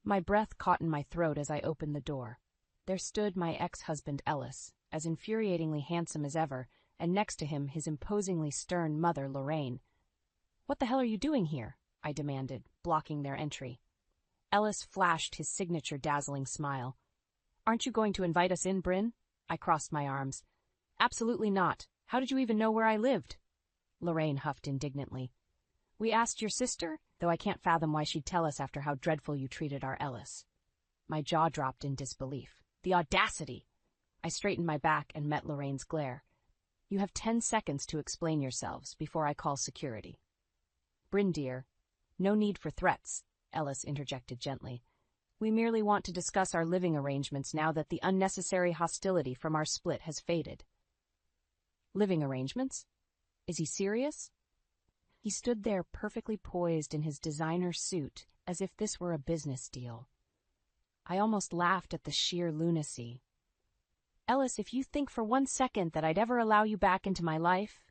My breath caught in my throat as I opened the door. There stood my ex-husband Ellis, as infuriatingly handsome as ever, and next to him his imposingly stern mother, Lorraine. "What the hell are you doing here?" I demanded, blocking their entry. Ellis flashed his signature dazzling smile. "Aren't you going to invite us in, Bryn?" I crossed my arms. "Absolutely not. How did you even know where I lived?" Lorraine huffed indignantly. "We asked your sister, though I can't fathom why she'd tell us after how dreadful you treated our Ellis." My jaw dropped in disbelief. The audacity! I straightened my back and met Lorraine's glare. "You have 10 seconds to explain yourselves before I call security." "Bryn, dear, no need for threats," Ellis interjected gently. "We merely want to discuss our living arrangements now that the unnecessary hostility from our split has faded." "Living arrangements? Is he serious?" He stood there perfectly poised in his designer suit, as if this were a business deal. I almost laughed at the sheer lunacy. "Ellis, if you think for 1 second that I'd ever allow you back into my life—"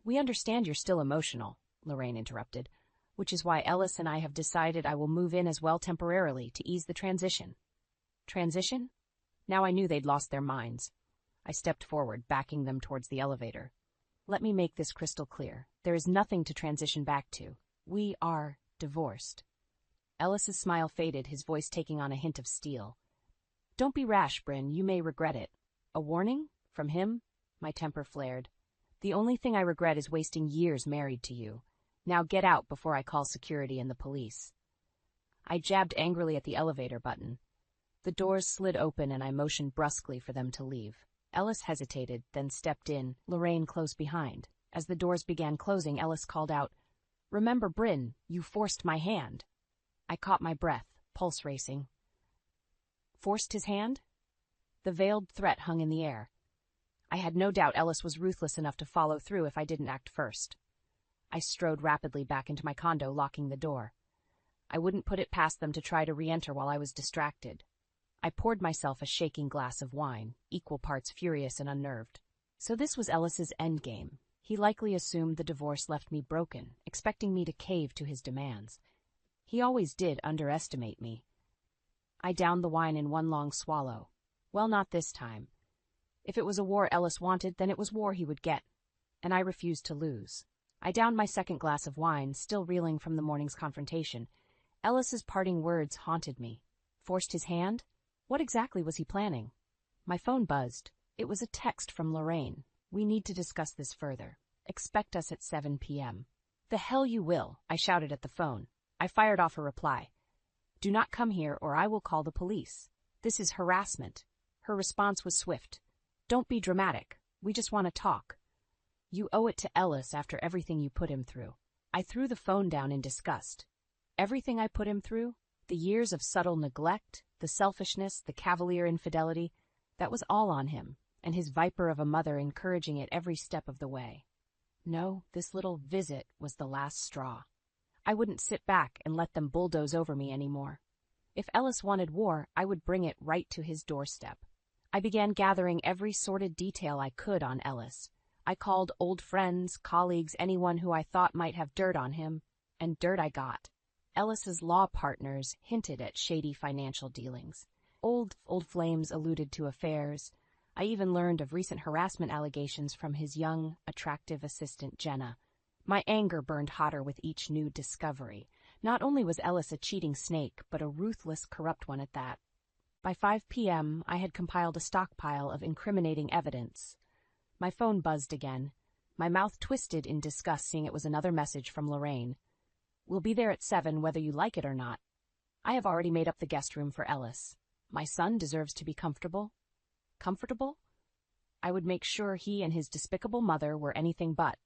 "We understand you're still emotional," Lorraine interrupted, "which is why Ellis and I have decided I will move in as well temporarily to ease the transition." Transition? Now I knew they'd lost their minds. I stepped forward, backing them towards the elevator. "Let me make this crystal clear. There is nothing to transition back to. We are divorced." Ellis's smile faded, his voice taking on a hint of steel. "Don't be rash, Bryn. You may regret it." "A warning? From him?" My temper flared. "The only thing I regret is wasting years married to you. Now get out before I call security and the police." I jabbed angrily at the elevator button. The doors slid open and I motioned brusquely for them to leave. Ellis hesitated, then stepped in, Lorraine close behind. As the doors began closing, Ellis called out, "Remember, Bryn, you forced my hand." I caught my breath, pulse racing. Forced his hand? The veiled threat hung in the air. I had no doubt Ellis was ruthless enough to follow through if I didn't act first. I strode rapidly back into my condo, locking the door. I wouldn't put it past them to try to re-enter while I was distracted. I poured myself a shaking glass of wine, equal parts furious and unnerved. So this was Ellis's endgame. He likely assumed the divorce left me broken, expecting me to cave to his demands. He always did underestimate me. I downed the wine in one long swallow. Well, not this time. If it was a war Ellis wanted, then it was war he would get. And I refused to lose. I downed my second glass of wine, still reeling from the morning's confrontation. Ellis's parting words haunted me. Forced his hand? What exactly was he planning? My phone buzzed. It was a text from Lorraine. "We need to discuss this further. Expect us at 7 p.m. "The hell you will," I shouted at the phone. I fired off a reply. "Do not come here or I will call the police. This is harassment." Her response was swift. "Don't be dramatic. We just want to talk." "You owe it to Ellis after everything you put him through." I threw the phone down in disgust. Everything I put him through? The years of subtle neglect, the selfishness, the cavalier infidelity, that was all on him, and his viper of a mother encouraging it every step of the way. No, this little visit was the last straw. I wouldn't sit back and let them bulldoze over me anymore. If Ellis wanted war, I would bring it right to his doorstep. I began gathering every sordid detail I could on Ellis. I called old friends, colleagues, anyone who I thought might have dirt on him, and dirt I got. Ellis's law partners hinted at shady financial dealings. Old flames alluded to affairs. I even learned of recent harassment allegations from his young, attractive assistant, Jenna. My anger burned hotter with each new discovery. Not only was Ellis a cheating snake, but a ruthless, corrupt one at that. By 5 p.m., I had compiled a stockpile of incriminating evidence. My phone buzzed again. My mouth twisted in disgust seeing it was another message from Lorraine. "We'll be there at 7 whether you like it or not. I have already made up the guest room for Ellis. My son deserves to be comfortable." Comfortable? I would make sure he and his despicable mother were anything but.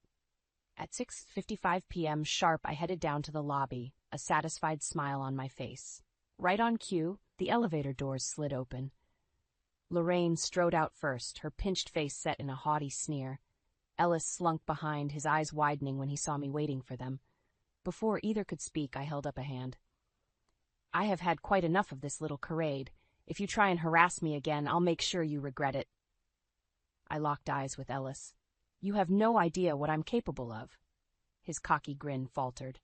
At 6:55 p.m. sharp, I headed down to the lobby, a satisfied smile on my face. Right on cue, the elevator doors slid open. Lorraine strode out first, her pinched face set in a haughty sneer. Ellis slunk behind, his eyes widening when he saw me waiting for them. Before either could speak, I held up a hand. "I have had quite enough of this little charade. If you try and harass me again, I'll make sure you regret it." I locked eyes with Ellis. "You have no idea what I'm capable of." His cocky grin faltered.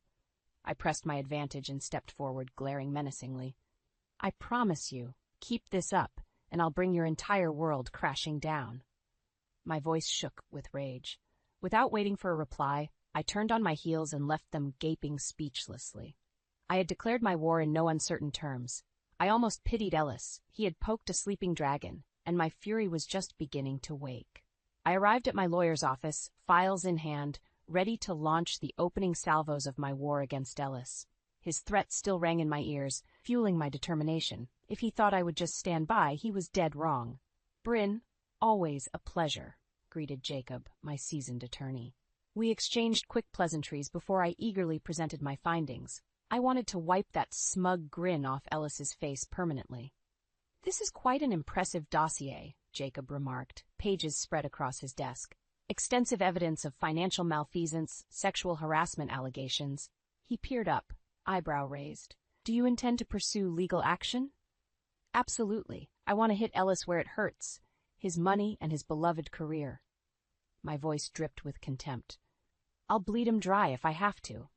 I pressed my advantage and stepped forward, glaring menacingly. I promise you, keep this up, and I'll bring your entire world crashing down. My voice shook with rage. Without waiting for a reply, I turned on my heels and left them gaping speechlessly. I had declared my war in no uncertain terms. I almost pitied Ellis. He had poked a sleeping dragon, and my fury was just beginning to wake. I arrived at my lawyer's office, files in hand, ready to launch the opening salvos of my war against Ellis. His threats still rang in my ears, fueling my determination. If he thought I would just stand by, he was dead wrong. "Bryn, always a pleasure," greeted Jacob, my seasoned attorney. We exchanged quick pleasantries before I eagerly presented my findings. I wanted to wipe that smug grin off Ellis's face permanently. "This is quite an impressive dossier," Jacob remarked, pages spread across his desk. "Extensive evidence of financial malfeasance, sexual harassment allegations." He peered up, eyebrow raised. "Do you intend to pursue legal action?" "Absolutely. I want to hit Ellis where it hurts. His money and his beloved career." My voice dripped with contempt. "I'll bleed him dry if I have to."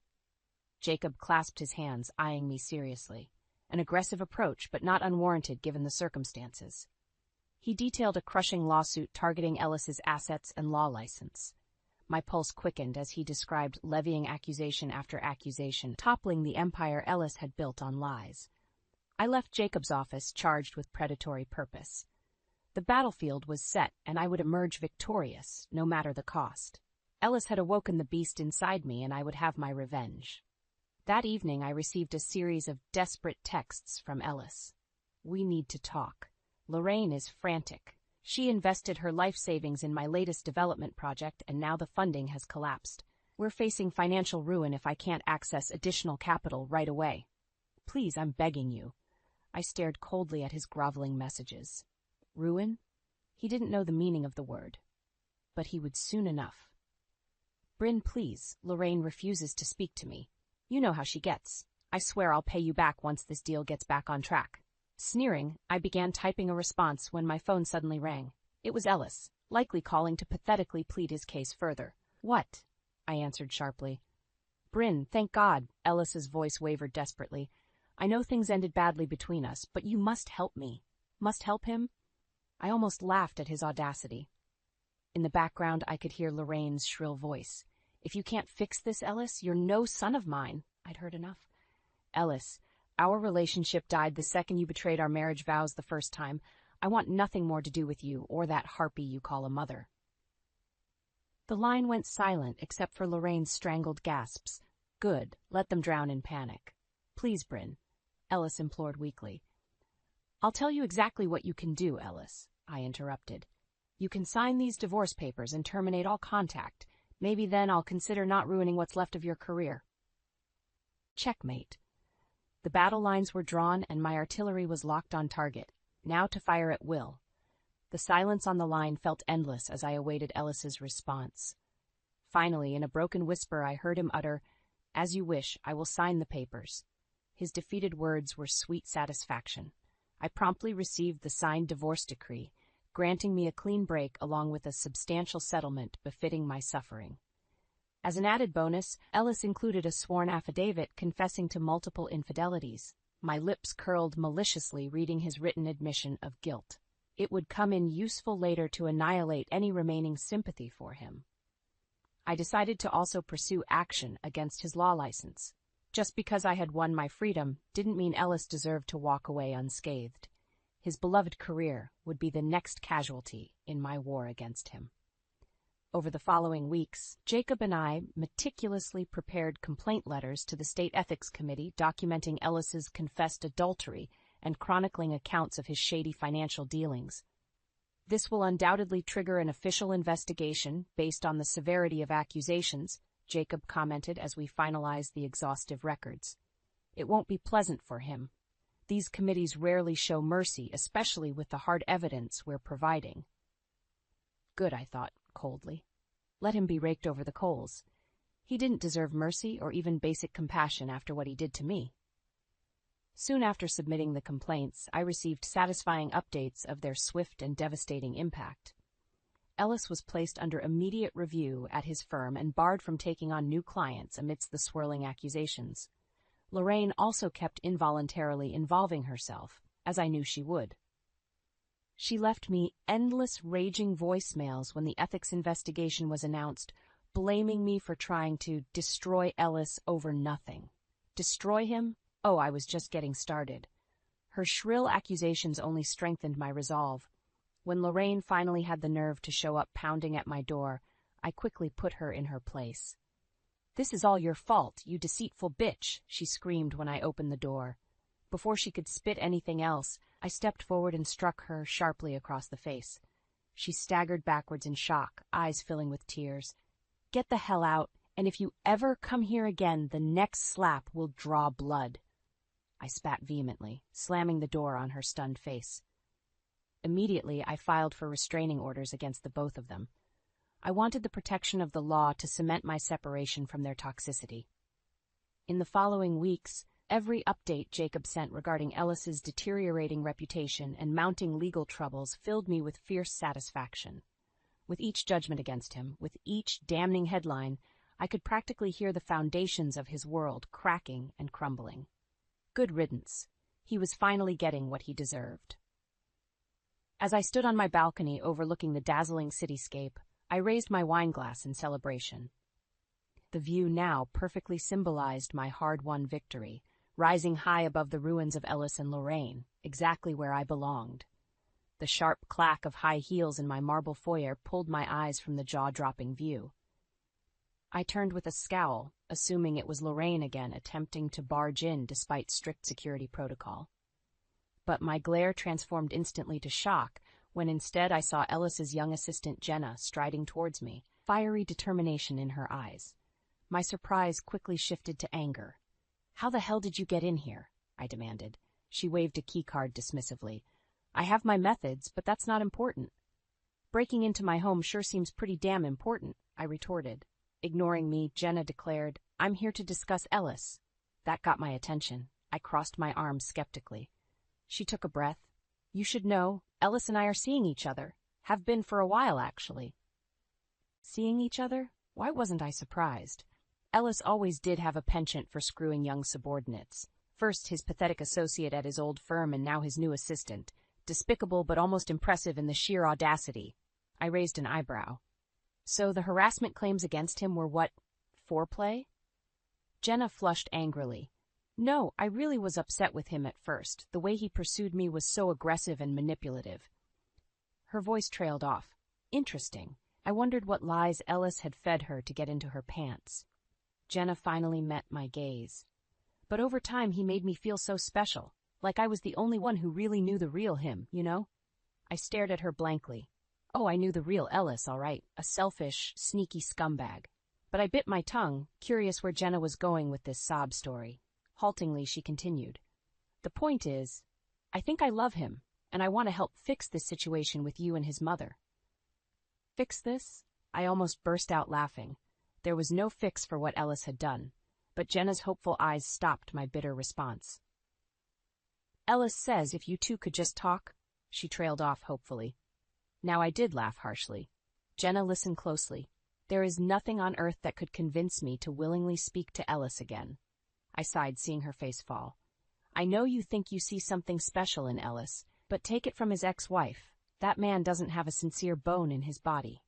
Jacob clasped his hands, eyeing me seriously. An aggressive approach, but not unwarranted given the circumstances. He detailed a crushing lawsuit targeting Ellis's assets and law license. My pulse quickened as he described levying accusation after accusation, toppling the empire Ellis had built on lies. I left Jacob's office charged with predatory purpose. The battlefield was set, and I would emerge victorious, no matter the cost. Ellis had awoken the beast inside me, and I would have my revenge. That evening I received a series of desperate texts from Ellis. "We need to talk. Lorraine is frantic. She invested her life savings in my latest development project, and now the funding has collapsed. We're facing financial ruin if I can't access additional capital right away. Please, I'm begging you." I stared coldly at his groveling messages. Ruin? He didn't know the meaning of the word. But he would soon enough. "Bryn, please, Lorraine refuses to speak to me. You know how she gets. I swear I'll pay you back once this deal gets back on track." Sneering, I began typing a response when my phone suddenly rang. It was Ellis, likely calling to pathetically plead his case further. "What?" I answered sharply. "Bryn, thank God," Ellis's voice wavered desperately. "I know things ended badly between us, but you must help me." Must help him? I almost laughed at his audacity. In the background, I could hear Lorraine's shrill voice. "If you can't fix this, Ellis, you're no son of mine." I'd heard enough. "Ellis, our relationship died the second you betrayed our marriage vows the first time. I want nothing more to do with you or that harpy you call a mother." The line went silent except for Lorraine's strangled gasps. "Good, let them drown in panic." "Please, Bryn," Ellis implored weakly. "I'll tell you exactly what you can do, Ellis," I interrupted. "You can sign these divorce papers and terminate all contact. Maybe then I'll consider not ruining what's left of your career." Checkmate. The battle lines were drawn and my artillery was locked on target, now to fire at will. The silence on the line felt endless as I awaited Ellis's response. Finally, in a broken whisper, I heard him utter, "As you wish, I will sign the papers." His defeated words were sweet satisfaction. I promptly received the signed divorce decree, granting me a clean break along with a substantial settlement befitting my suffering. As an added bonus, Ellis included a sworn affidavit confessing to multiple infidelities. My lips curled maliciously reading his written admission of guilt. It would come in useful later to annihilate any remaining sympathy for him. I decided to also pursue action against his law license. Just because I had won my freedom didn't mean Ellis deserved to walk away unscathed. His beloved career would be the next casualty in my war against him. Over the following weeks, Jacob and I meticulously prepared complaint letters to the State Ethics Committee documenting Ellis's confessed adultery and chronicling accounts of his shady financial dealings. "This will undoubtedly trigger an official investigation based on the severity of accusations," Jacob commented as we finalized the exhaustive records. "It won't be pleasant for him. These committees rarely show mercy, especially with the hard evidence we're providing." Good, I thought, coldly. Let him be raked over the coals. He didn't deserve mercy or even basic compassion after what he did to me. Soon after submitting the complaints, I received satisfying updates of their swift and devastating impact. Ellis was placed under immediate review at his firm and barred from taking on new clients amidst the swirling accusations. Lorraine also kept involuntarily involving herself, as I knew she would. She left me endless raging voicemails when the ethics investigation was announced, blaming me for trying to destroy Ellis over nothing. Destroy him? Oh, I was just getting started. Her shrill accusations only strengthened my resolve. When Lorraine finally had the nerve to show up pounding at my door, I quickly put her in her place. "This is all your fault, you deceitful bitch," she screamed when I opened the door. Before she could spit anything else, I stepped forward and struck her sharply across the face. She staggered backwards in shock, eyes filling with tears. "Get the hell out, and if you ever come here again, the next slap will draw blood." I spat vehemently, slamming the door on her stunned face. Immediately, I filed for restraining orders against the both of them. I wanted the protection of the law to cement my separation from their toxicity. In the following weeks, every update Jacob sent regarding Ellis's deteriorating reputation and mounting legal troubles filled me with fierce satisfaction. With each judgment against him, with each damning headline, I could practically hear the foundations of his world cracking and crumbling. Good riddance. He was finally getting what he deserved. As I stood on my balcony overlooking the dazzling cityscape, I raised my wine glass in celebration. The view now perfectly symbolized my hard-won victory, rising high above the ruins of Ellis and Lorraine, exactly where I belonged. The sharp clack of high heels in my marble foyer pulled my eyes from the jaw-dropping view. I turned with a scowl, assuming it was Lorraine again attempting to barge in despite strict security protocol. But my glare transformed instantly to shock when instead I saw Ellis's young assistant Jenna striding towards me, fiery determination in her eyes. My surprise quickly shifted to anger. "How the hell did you get in here?" I demanded. She waved a keycard dismissively. "I have my methods, but that's not important." "Breaking into my home sure seems pretty damn important," I retorted. Ignoring me, Jenna declared, "I'm here to discuss Ellis." That got my attention. I crossed my arms skeptically. She took a breath. "You should know, Ellis and I are seeing each other. Have been for a while, actually." Seeing each other? Why wasn't I surprised? Ellis always did have a penchant for screwing young subordinates. First his pathetic associate at his old firm and now his new assistant. Despicable but almost impressive in the sheer audacity. I raised an eyebrow. So the harassment claims against him were what? Foreplay? Jenna flushed angrily. "No, I really was upset with him at first. The way he pursued me was so aggressive and manipulative." Her voice trailed off. Interesting. I wondered what lies Ellis had fed her to get into her pants. Jenna finally met my gaze. "But over time he made me feel so special, like I was the only one who really knew the real him, you know?" I stared at her blankly. Oh, I knew the real Ellis, all right, a selfish, sneaky scumbag. But I bit my tongue, curious where Jenna was going with this sob story. Haltingly, she continued. "The point is, I think I love him, and I want to help fix this situation with you and his mother." Fix this? I almost burst out laughing. There was no fix for what Ellis had done, but Jenna's hopeful eyes stopped my bitter response. "Ellis says if you two could just talk," she trailed off hopefully. Now I did laugh harshly. Jenna listened closely. "There is nothing on earth that could convince me to willingly speak to Ellis again." I sighed, seeing her face fall. "I know you think you see something special in Ellis, but take it from his ex-wife. That man doesn't have a sincere bone in his body."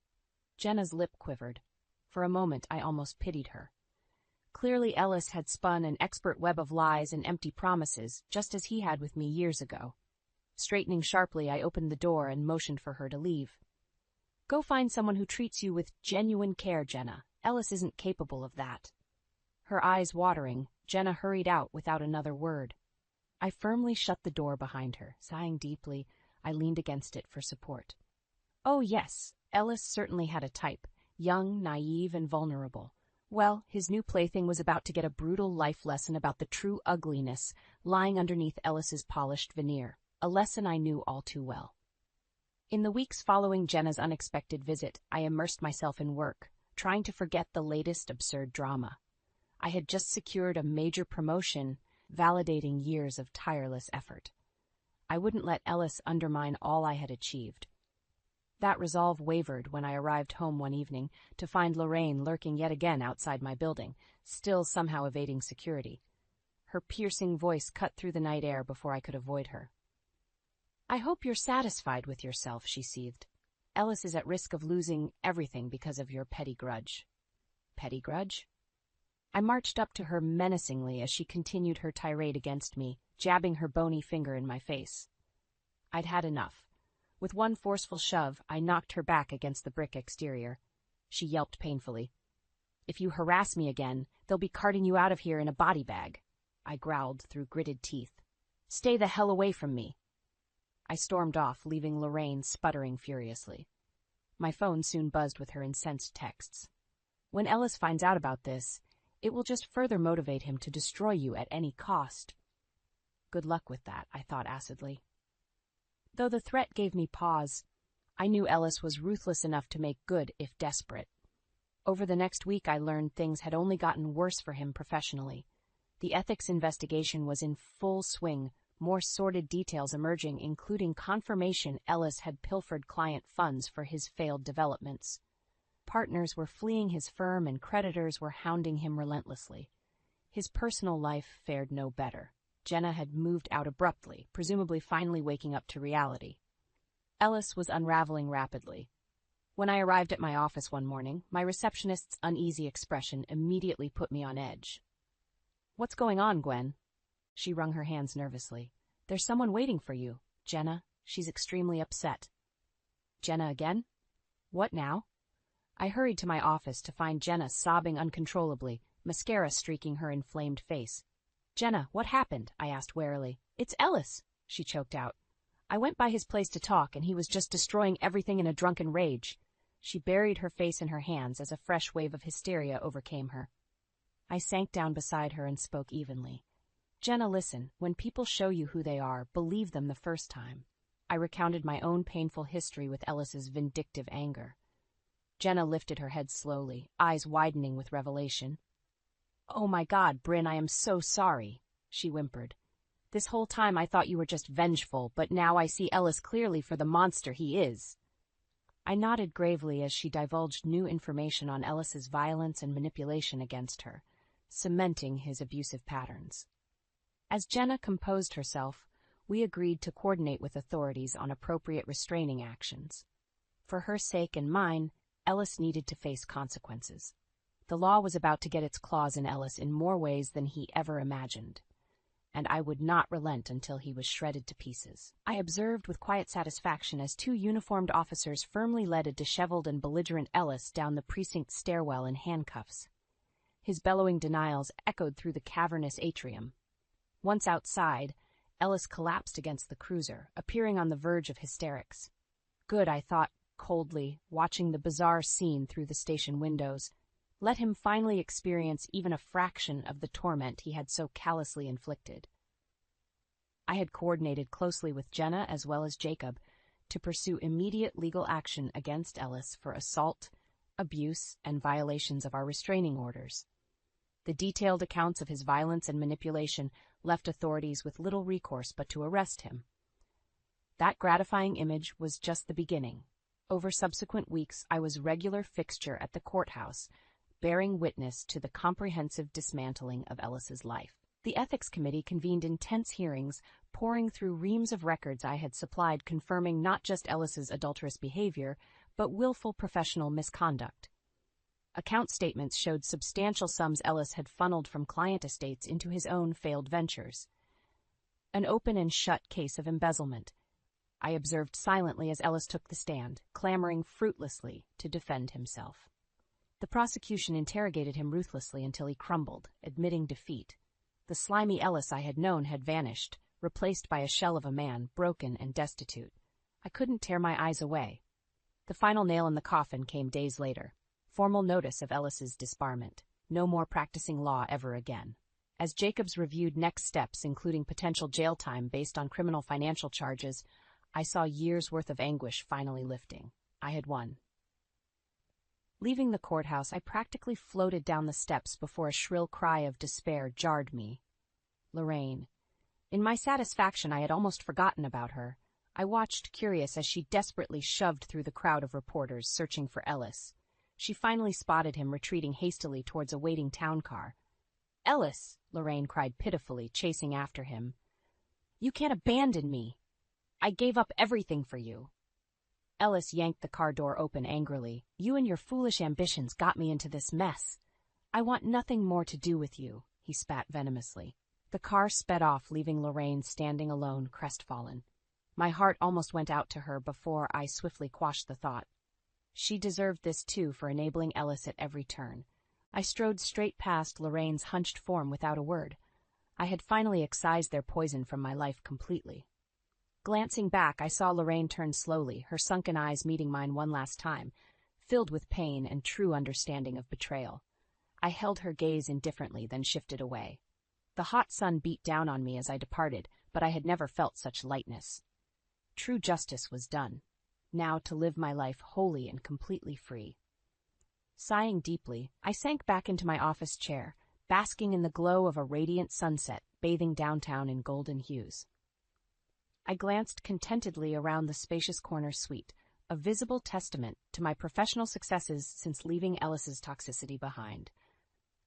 Jenna's lip quivered. For a moment, I almost pitied her. Clearly Ellis had spun an expert web of lies and empty promises, just as he had with me years ago. Straightening sharply, I opened the door and motioned for her to leave. "Go find someone who treats you with genuine care, Jenna. Ellis isn't capable of that." Her eyes watering, Jenna hurried out without another word. I firmly shut the door behind her. Sighing deeply, I leaned against it for support. Oh yes, Ellis certainly had a type, young, naive, and vulnerable. Well, his new plaything was about to get a brutal life lesson about the true ugliness lying underneath Ellis's polished veneer, a lesson I knew all too well. In the weeks following Jenna's unexpected visit, I immersed myself in work, trying to forget the latest absurd drama. I had just secured a major promotion, validating years of tireless effort. I wouldn't let Ellis undermine all I had achieved. That resolve wavered when I arrived home one evening to find Lorraine lurking yet again outside my building, still somehow evading security. Her piercing voice cut through the night air before I could avoid her. "I hope you're satisfied with yourself," she seethed. "Ellis is at risk of losing everything because of your petty grudge." Petty grudge? I marched up to her menacingly as she continued her tirade against me, jabbing her bony finger in my face. I'd had enough. With one forceful shove, I knocked her back against the brick exterior. She yelped painfully. "If you harass me again, they'll be carting you out of here in a body bag," I growled through gritted teeth. "Stay the hell away from me." I stormed off, leaving Lorraine sputtering furiously. My phone soon buzzed with her incensed texts. "When Ellis finds out about this, it will just further motivate him to destroy you at any cost." Good luck with that, I thought acidly. Though the threat gave me pause, I knew Ellis was ruthless enough to make good if desperate. Over the next week, I learned things had only gotten worse for him professionally. The ethics investigation was in full swing, more sordid details emerging, including confirmation Ellis had pilfered client funds for his failed developments. Partners were fleeing his firm and creditors were hounding him relentlessly. His personal life fared no better. Jenna had moved out abruptly, presumably finally waking up to reality. Ellis was unraveling rapidly. When I arrived at my office one morning, my receptionist's uneasy expression immediately put me on edge. "What's going on, Gwen?" She wrung her hands nervously. "There's someone waiting for you. Jenna. She's extremely upset." "Jenna again? What now?" I hurried to my office to find Jenna sobbing uncontrollably, mascara streaking her inflamed face. "Jenna, what happened?" I asked warily. "It's Ellis," she choked out. "I went by his place to talk, and he was just destroying everything in a drunken rage." She buried her face in her hands as a fresh wave of hysteria overcame her. I sank down beside her and spoke evenly. "Jenna, listen, when people show you who they are, believe them the first time." I recounted my own painful history with Ellis's vindictive anger. Jenna lifted her head slowly, eyes widening with revelation. "Oh my God, Bryn, I am so sorry," she whimpered. "This whole time I thought you were just vengeful, but now I see Ellis clearly for the monster he is." I nodded gravely as she divulged new information on Ellis's violence and manipulation against her, cementing his abusive patterns. As Jenna composed herself, we agreed to coordinate with authorities on appropriate restraining actions. For her sake and mine, Ellis needed to face consequences. The law was about to get its claws in Ellis in more ways than he ever imagined, and I would not relent until he was shredded to pieces. I observed with quiet satisfaction as two uniformed officers firmly led a disheveled and belligerent Ellis down the precinct stairwell in handcuffs. His bellowing denials echoed through the cavernous atrium. Once outside, Ellis collapsed against the cruiser, appearing on the verge of hysterics. Good, I thought coldly, watching the bizarre scene through the station windows. Let him finally experience even a fraction of the torment he had so callously inflicted. I had coordinated closely with Jenna as well as Jacob to pursue immediate legal action against Ellis for assault, abuse, and violations of our restraining orders. The detailed accounts of his violence and manipulation left authorities with little recourse but to arrest him. That gratifying image was just the beginning. Over subsequent weeks, I was regular fixture at the courthouse, bearing witness to the comprehensive dismantling of Ellis's life. The ethics committee convened intense hearings, pouring through reams of records I had supplied confirming not just Ellis's adulterous behavior, but willful professional misconduct. Account statements showed substantial sums Ellis had funneled from client estates into his own failed ventures. An open and shut case of embezzlement. I observed silently as Ellis took the stand, clamoring fruitlessly to defend himself. The prosecution interrogated him ruthlessly until he crumbled, admitting defeat. The slimy Ellis I had known had vanished, replaced by a shell of a man, broken and destitute. I couldn't tear my eyes away. The final nail in the coffin came days later. Formal notice of Ellis's disbarment. No more practicing law ever again. As Jacobs reviewed next steps, including potential jail time based on criminal financial charges, I saw years' worth of anguish finally lifting. I had won. Leaving the courthouse, I practically floated down the steps before a shrill cry of despair jarred me. Lorraine. In my satisfaction, I had almost forgotten about her. I watched, curious, as she desperately shoved through the crowd of reporters searching for Ellis. She finally spotted him retreating hastily towards a waiting town car. Ellis, Lorraine cried pitifully, chasing after him. You can't abandon me. I gave up everything for you. Ellis yanked the car door open angrily. You and your foolish ambitions got me into this mess. I want nothing more to do with you, he spat venomously. The car sped off, leaving Lorraine standing alone, crestfallen. My heart almost went out to her before I swiftly quashed the thought. She deserved this too for enabling Ellis at every turn. I strode straight past Lorraine's hunched form without a word. I had finally excised their poison from my life completely. Glancing back, I saw Lorraine turn slowly, her sunken eyes meeting mine one last time, filled with pain and true understanding of betrayal. I held her gaze indifferently, then shifted away. The hot sun beat down on me as I departed, but I had never felt such lightness. True justice was done. Now to live my life wholly and completely free. Sighing deeply, I sank back into my office chair, basking in the glow of a radiant sunset, bathing downtown in golden hues. I glanced contentedly around the spacious corner suite, a visible testament to my professional successes since leaving Ellis's toxicity behind.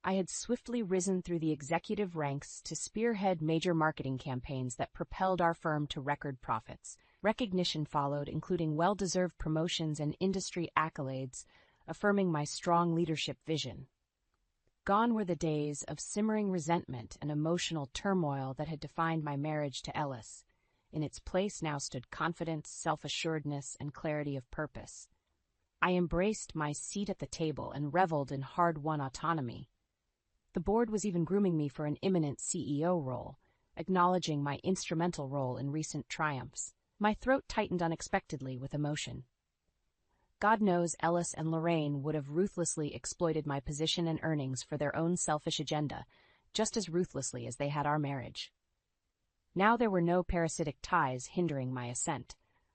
I had swiftly risen through the executive ranks to spearhead major marketing campaigns that propelled our firm to record profits. Recognition followed, including well-deserved promotions and industry accolades, affirming my strong leadership vision. Gone were the days of simmering resentment and emotional turmoil that had defined my marriage to Ellis. In its place now stood confidence, self-assuredness, and clarity of purpose. I embraced my seat at the table and reveled in hard-won autonomy. The board was even grooming me for an imminent CEO role, acknowledging my instrumental role in recent triumphs. My throat tightened unexpectedly with emotion. God knows Ellis and Lorraine would have ruthlessly exploited my position and earnings for their own selfish agenda, just as ruthlessly as they had our marriage. Now there were no parasitic ties hindering my ascent.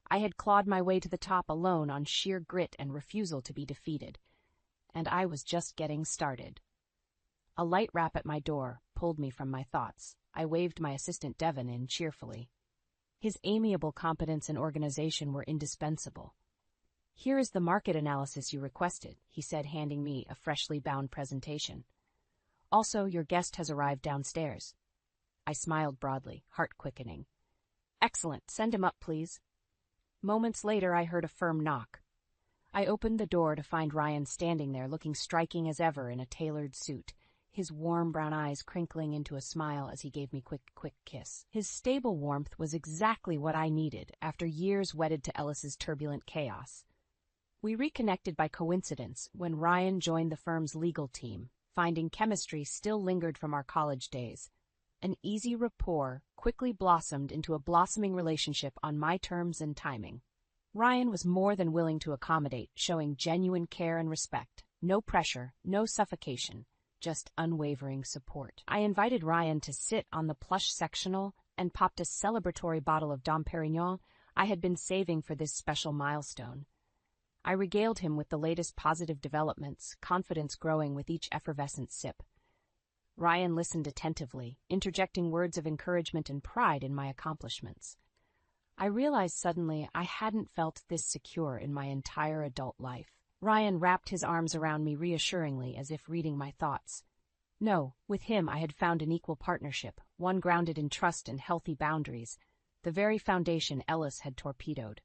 I had clawed my way to the top alone on sheer grit and refusal to be defeated. And I was just getting started. A light rap at my door pulled me from my thoughts. I waved my assistant Devon in cheerfully. His amiable competence and organization were indispensable. Here is the market analysis you requested, he said, handing me a freshly bound presentation. Also, your guest has arrived downstairs. I smiled broadly, heart quickening. Excellent, send him up, please. Moments later, I heard a firm knock. I opened the door to find Ryan standing there, looking striking as ever in a tailored suit, his warm brown eyes crinkling into a smile as he gave me quick kiss. His stable warmth was exactly what I needed after years wedded to Ellis's turbulent chaos. We reconnected by coincidence when Ryan joined the firm's legal team, finding chemistry still lingered from our college days. An easy rapport quickly blossomed into a blossoming relationship on my terms and timing. Ryan was more than willing to accommodate, showing genuine care and respect. No pressure, no suffocation, just unwavering support. I invited Ryan to sit on the plush sectional and popped a celebratory bottle of Dom Perignon I had been saving for this special milestone. I regaled him with the latest positive developments, confidence growing with each effervescent sip. Ryan listened attentively, interjecting words of encouragement and pride in my accomplishments. I realized suddenly I hadn't felt this secure in my entire adult life. Ryan wrapped his arms around me reassuringly, as if reading my thoughts. No, with him I had found an equal partnership, one grounded in trust and healthy boundaries, the very foundation Ellis had torpedoed.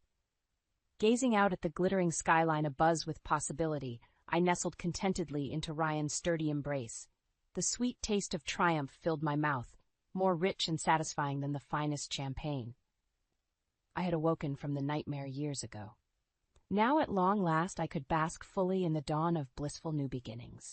Gazing out at the glittering skyline abuzz with possibility, I nestled contentedly into Ryan's sturdy embrace. The sweet taste of triumph filled my mouth, more rich and satisfying than the finest champagne. I had awoken from the nightmare years ago. Now at long last I could bask fully in the dawn of blissful new beginnings.